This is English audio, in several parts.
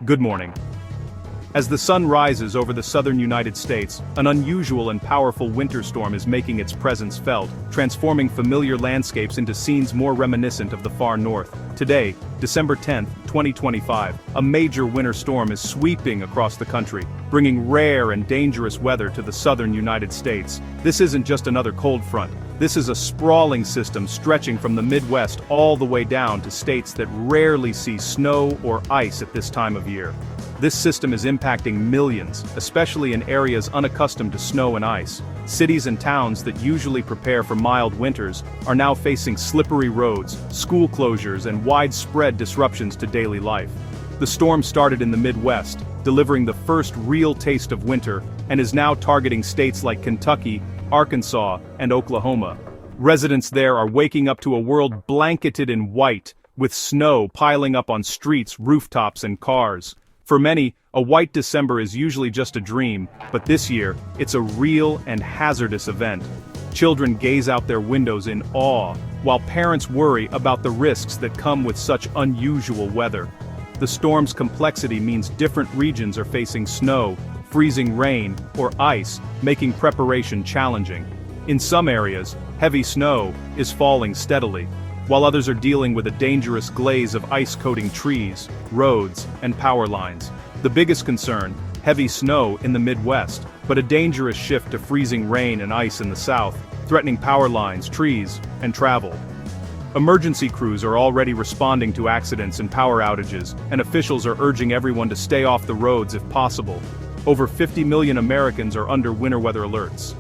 Good morning. As the sun rises over the southern United States, an unusual and powerful winter storm is making its presence felt, transforming familiar landscapes into scenes more reminiscent of the far north. Today, December 10, 2025, a major winter storm is sweeping across the country, bringing rare and dangerous weather to the southern United States. This isn't just another cold front. This is a sprawling system stretching from the Midwest all the way down to states that rarely see snow or ice at this time of year. This system is impacting millions, especially in areas unaccustomed to snow and ice. Cities and towns that usually prepare for mild winters are now facing slippery roads, school closures, and widespread disruptions to daily life. The storm started in the Midwest, delivering the first real taste of winter, and is now targeting states like Kentucky, Arkansas, and Oklahoma. Residents there are waking up to a world blanketed in white, with snow piling up on streets, rooftops, and cars. For many, a white December is usually just a dream, but this year, it's a real and hazardous event. Children gaze out their windows in awe, while parents worry about the risks that come with such unusual weather. The storm's complexity means different regions are facing snow, freezing rain, or ice, making preparation challenging. In some areas, heavy snow is falling steadily, while others are dealing with a dangerous glaze of ice coating trees, roads, and power lines. The biggest concern, heavy snow in the Midwest, but a dangerous shift to freezing rain and ice in the south, threatening power lines, trees, and travel. Emergency crews are already responding to accidents and power outages, and officials are urging everyone to stay off the roads if possible. Over 50 million Americans are under winter weather alerts.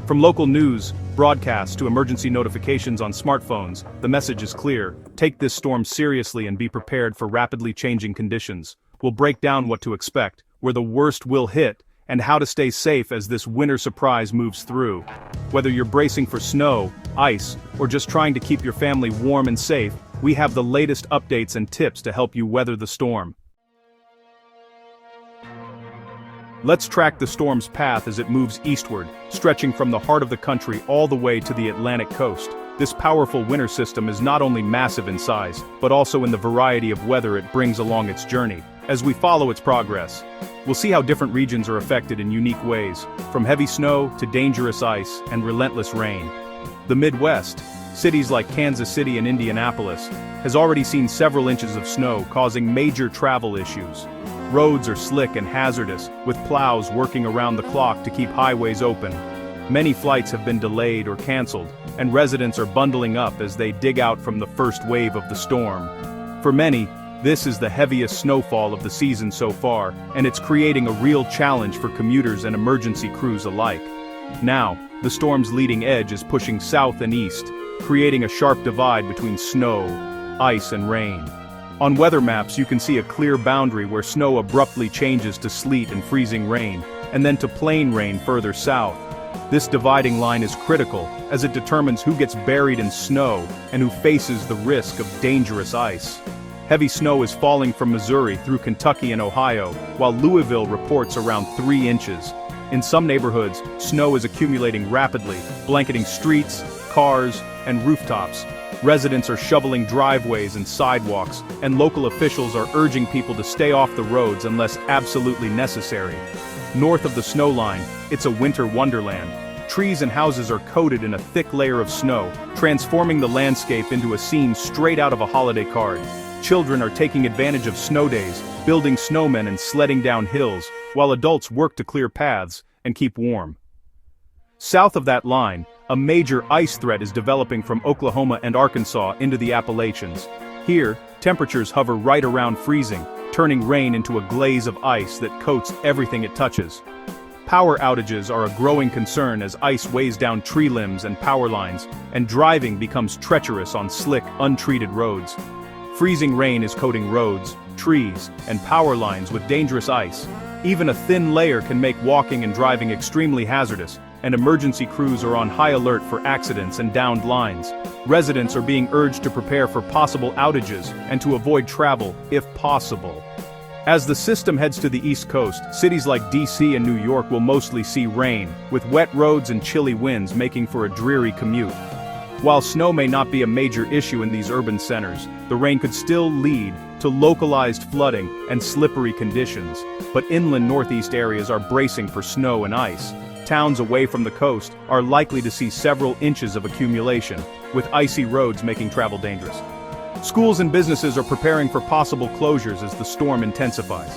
From local news, broadcasts to emergency notifications on smartphones, the message is clear: take this storm seriously and be prepared for rapidly changing conditions. We'll break down what to expect, where the worst will hit, and how to stay safe as this winter surprise moves through. Whether you're bracing for snow, ice, or just trying to keep your family warm and safe, we have the latest updates and tips to help you weather the storm. Let's track the storm's path as it moves eastward, stretching from the heart of the country all the way to the Atlantic coast. This powerful winter system is not only massive in size, but also in the variety of weather it brings along its journey. As we follow its progress, we'll see how different regions are affected in unique ways, from heavy snow to dangerous ice and relentless rain. The Midwest, cities like Kansas City and Indianapolis, has already seen several inches of snow, causing major travel issues. Roads are slick and hazardous, with plows working around the clock to keep highways open. Many flights have been delayed or canceled, and residents are bundling up as they dig out from the first wave of the storm. For many, this is the heaviest snowfall of the season so far, and it's creating a real challenge for commuters and emergency crews alike. Now, the storm's leading edge is pushing south and east, creating a sharp divide between snow, ice, and rain. On weather maps you can see a clear boundary where snow abruptly changes to sleet and freezing rain, and then to plain rain further south. This dividing line is critical, as it determines who gets buried in snow and who faces the risk of dangerous ice. Heavy snow is falling from Missouri through Kentucky and Ohio, while Louisville reports around 3 inches. In some neighborhoods, snow is accumulating rapidly, blanketing streets, cars, and rooftops. Residents are shoveling driveways and sidewalks, and local officials are urging people to stay off the roads unless absolutely necessary. North of the snow line, it's a winter wonderland. Trees and houses are coated in a thick layer of snow, transforming the landscape into a scene straight out of a holiday card. Children are taking advantage of snow days, building snowmen and sledding down hills, while adults work to clear paths and keep warm. South of that line, a major ice threat is developing from Oklahoma and Arkansas into the Appalachians. Here, temperatures hover right around freezing, turning rain into a glaze of ice that coats everything it touches. Power outages are a growing concern as ice weighs down tree limbs and power lines, and driving becomes treacherous on slick, untreated roads. Freezing rain is coating roads, trees, and power lines with dangerous ice. Even a thin layer can make walking and driving extremely hazardous, and emergency crews are on high alert for accidents and downed lines. Residents are being urged to prepare for possible outages and to avoid travel, if possible. As the system heads to the East Coast, cities like DC and New York will mostly see rain, with wet roads and chilly winds making for a dreary commute. While snow may not be a major issue in these urban centers, the rain could still lead to localized flooding and slippery conditions, but inland northeast areas are bracing for snow and ice. Towns away from the coast are likely to see several inches of accumulation, with icy roads making travel dangerous. Schools and businesses are preparing for possible closures as the storm intensifies.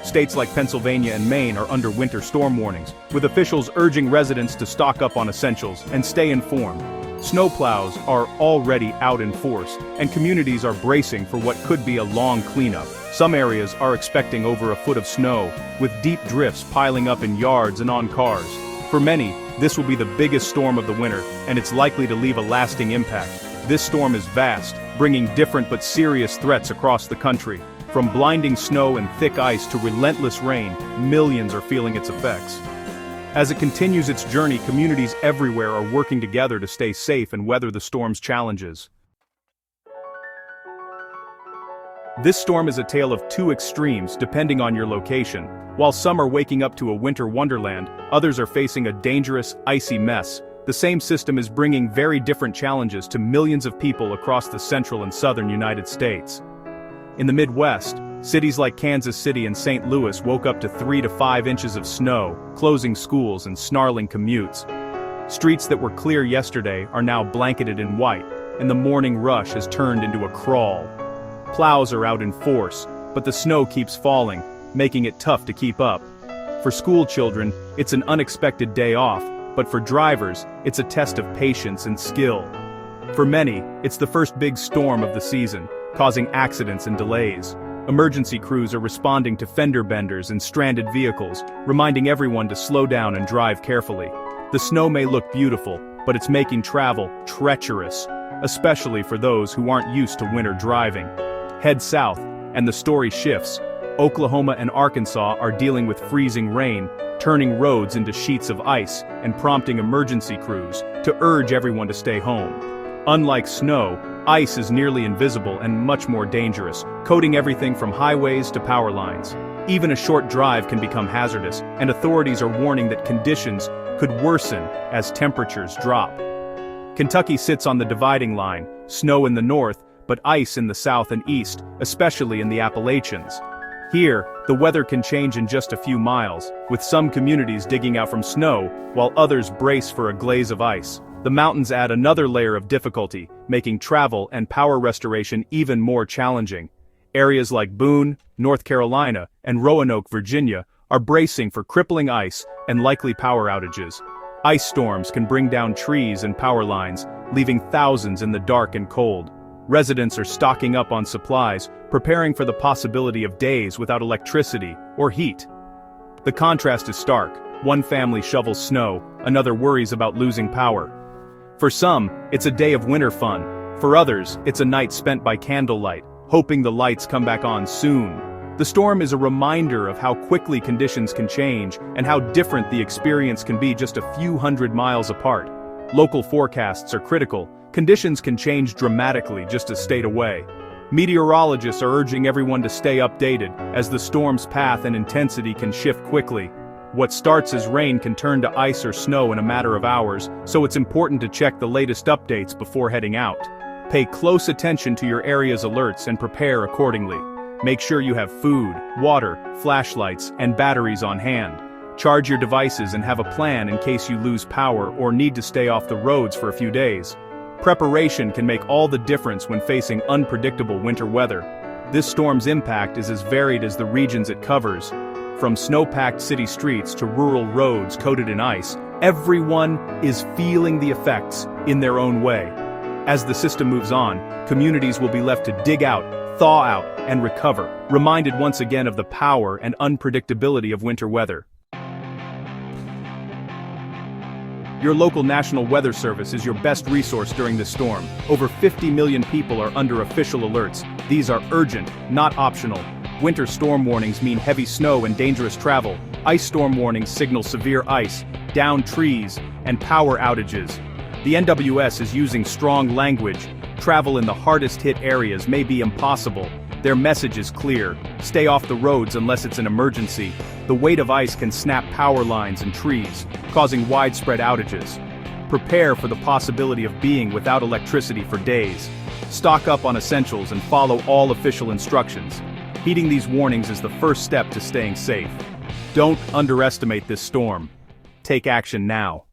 States like Pennsylvania and Maine are under winter storm warnings, with officials urging residents to stock up on essentials and stay informed. Snowplows are already out in force, and communities are bracing for what could be a long cleanup. Some areas are expecting over a foot of snow, with deep drifts piling up in yards and on cars. For many, this will be the biggest storm of the winter, and it's likely to leave a lasting impact. This storm is vast, bringing different but serious threats across the country. From blinding snow and thick ice to relentless rain, millions are feeling its effects. As it continues its journey, communities everywhere are working together to stay safe and weather the storm's challenges. This storm is a tale of two extremes depending on your location. While some are waking up to a winter wonderland, others are facing a dangerous, icy mess. The same system is bringing very different challenges to millions of people across the central and southern United States. In the Midwest, cities like Kansas City and St. Louis woke up to 3 to 5 inches of snow, closing schools and snarling commutes. Streets that were clear yesterday are now blanketed in white, and the morning rush has turned into a crawl. Plows are out in force, but the snow keeps falling, making it tough to keep up. For school children, it's an unexpected day off, but for drivers, it's a test of patience and skill. For many, it's the first big storm of the season, causing accidents and delays. Emergency crews are responding to fender benders and stranded vehicles, reminding everyone to slow down and drive carefully. The snow may look beautiful, but it's making travel treacherous, especially for those who aren't used to winter driving. Head south, and the story shifts. Oklahoma and Arkansas are dealing with freezing rain, turning roads into sheets of ice and prompting emergency crews to urge everyone to stay home. Unlike snow, ice is nearly invisible and much more dangerous, coating everything from highways to power lines. Even a short drive can become hazardous, and authorities are warning that conditions could worsen as temperatures drop. Kentucky sits on the dividing line, snow in the north, but ice in the south and east, especially in the Appalachians. Here, the weather can change in just a few miles, with some communities digging out from snow, while others brace for a glaze of ice. The mountains add another layer of difficulty, making travel and power restoration even more challenging. Areas like Boone, North Carolina, and Roanoke, Virginia, are bracing for crippling ice and likely power outages. Ice storms can bring down trees and power lines, leaving thousands in the dark and cold. Residents are stocking up on supplies, preparing for the possibility of days without electricity or heat. The contrast is stark. One family shovels snow, another worries about losing power. For some, it's a day of winter fun. For others, it's a night spent by candlelight, hoping the lights come back on soon. The storm is a reminder of how quickly conditions can change and how different the experience can be just a few hundred miles apart. Local forecasts are critical. Conditions can change dramatically just a state away. Meteorologists are urging everyone to stay updated, as the storm's path and intensity can shift quickly. What starts as rain can turn to ice or snow in a matter of hours, so it's important to check the latest updates before heading out. Pay close attention to your area's alerts and prepare accordingly. Make sure you have food, water, flashlights, and batteries on hand. Charge your devices and have a plan in case you lose power or need to stay off the roads for a few days. Preparation can make all the difference when facing unpredictable winter weather. This storm's impact is as varied as the regions it covers. From snow-packed city streets to rural roads coated in ice, everyone is feeling the effects in their own way. As the system moves on, communities will be left to dig out, thaw out, and recover, reminded once again of the power and unpredictability of winter weather. Your local National Weather Service is your best resource during this storm. Over 50 million people are under official alerts. These are urgent, not optional. Winter storm warnings mean heavy snow and dangerous travel. Ice storm warnings signal severe ice, downed trees, and power outages. The NWS is using strong language. Travel in the hardest-hit areas may be impossible. Their message is clear: stay off the roads unless it's an emergency. The weight of ice can snap power lines and trees, causing widespread outages. Prepare for the possibility of being without electricity for days. Stock up on essentials and follow all official instructions. Heeding these warnings is the first step to staying safe. Don't underestimate this storm. Take action now.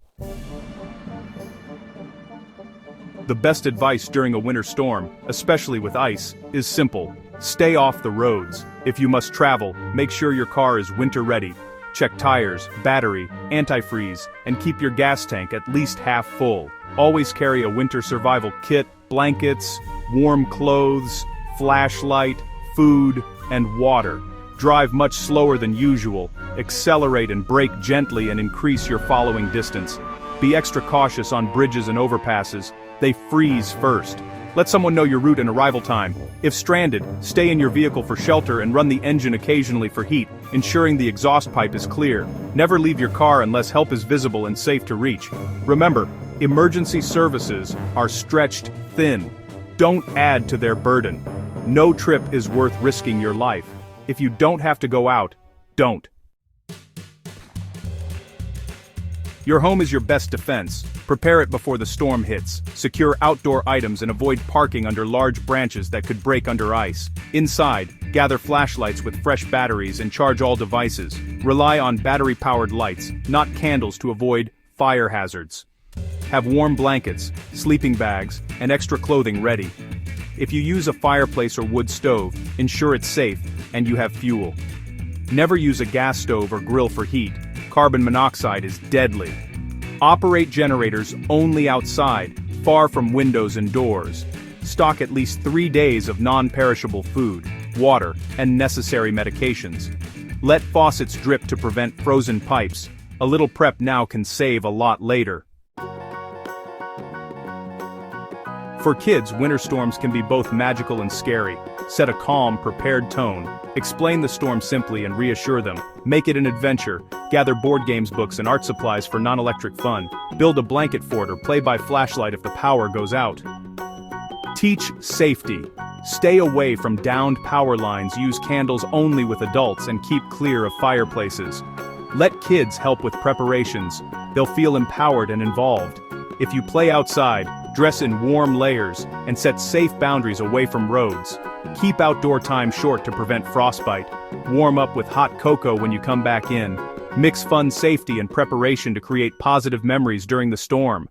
The best advice during a winter storm, especially with ice, is simple. Stay off the roads. If you must travel, make sure your car is winter ready. Check tires, battery, antifreeze, and keep your gas tank at least half full. Always carry a winter survival kit, blankets, warm clothes, flashlight, food, and water. Drive much slower than usual, accelerate and brake gently and increase your following distance. Be extra cautious on bridges and overpasses. They freeze first. Let someone know your route and arrival time. If stranded, stay in your vehicle for shelter and run the engine occasionally for heat, ensuring the exhaust pipe is clear. Never leave your car unless help is visible and safe to reach. Remember, emergency services are stretched thin. Don't add to their burden. No trip is worth risking your life. If you don't have to go out, don't. Your home is your best defense. Prepare it before the storm hits. Secure outdoor items and avoid parking under large branches that could break under ice. Inside, gather flashlights with fresh batteries and charge all devices. Rely on battery-powered lights, not candles, to avoid fire hazards. Have warm blankets, sleeping bags, and extra clothing ready. If you use a fireplace or wood stove, ensure it's safe and you have fuel. Never use a gas stove or grill for heat. Carbon monoxide is deadly. Operate generators only outside, far from windows and doors. Stock at least 3 days of non-perishable food, water, and necessary medications. Let faucets drip to prevent frozen pipes. A little prep now can save a lot later. For kids, winter storms can be both magical and scary. Set a calm, prepared tone. Explain the storm simply and reassure them. Make it an adventure. Gather board games, books, and art supplies for non-electric fun. Build a blanket fort or play by flashlight if the power goes out. Teach safety. Stay away from downed power lines, use candles only with adults, and keep clear of fireplaces. Let kids help with preparations. They'll feel empowered and involved. If you play outside, dress in warm layers, and set safe boundaries away from roads. Keep outdoor time short to prevent frostbite. Warm up with hot cocoa when you come back in. Mix fun, safety, and preparation to create positive memories during the storm.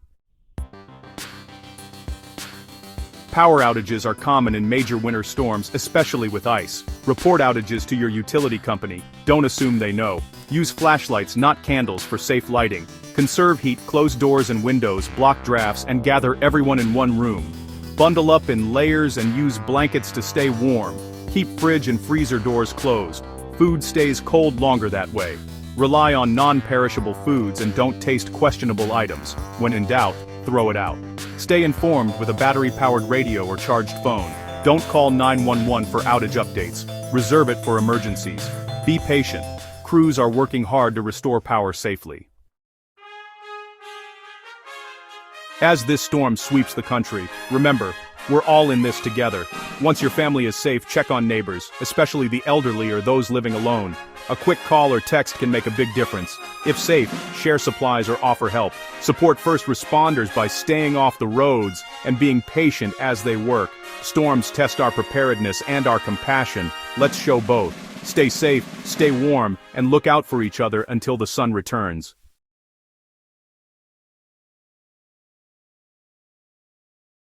Power outages are common in major winter storms, especially with ice. Report outages to your utility company. Don't assume they know. Use flashlights, not candles, for safe lighting. Conserve heat, close doors and windows, block drafts, and gather everyone in one room. Bundle up in layers and use blankets to stay warm. Keep fridge and freezer doors closed. Food stays cold longer that way. Rely on non-perishable foods and don't taste questionable items. When in doubt, throw it out. Stay informed with a battery-powered radio or charged phone. Don't call 911 for outage updates. Reserve it for emergencies. Be patient. Crews are working hard to restore power safely. As this storm sweeps the country, remember, we're all in this together. Once your family is safe, check on neighbors, especially the elderly or those living alone. A quick call or text can make a big difference. If safe, share supplies or offer help. Support first responders by staying off the roads and being patient as they work. Storms test our preparedness and our compassion. Let's show both. Stay safe, stay warm, and look out for each other until the sun returns.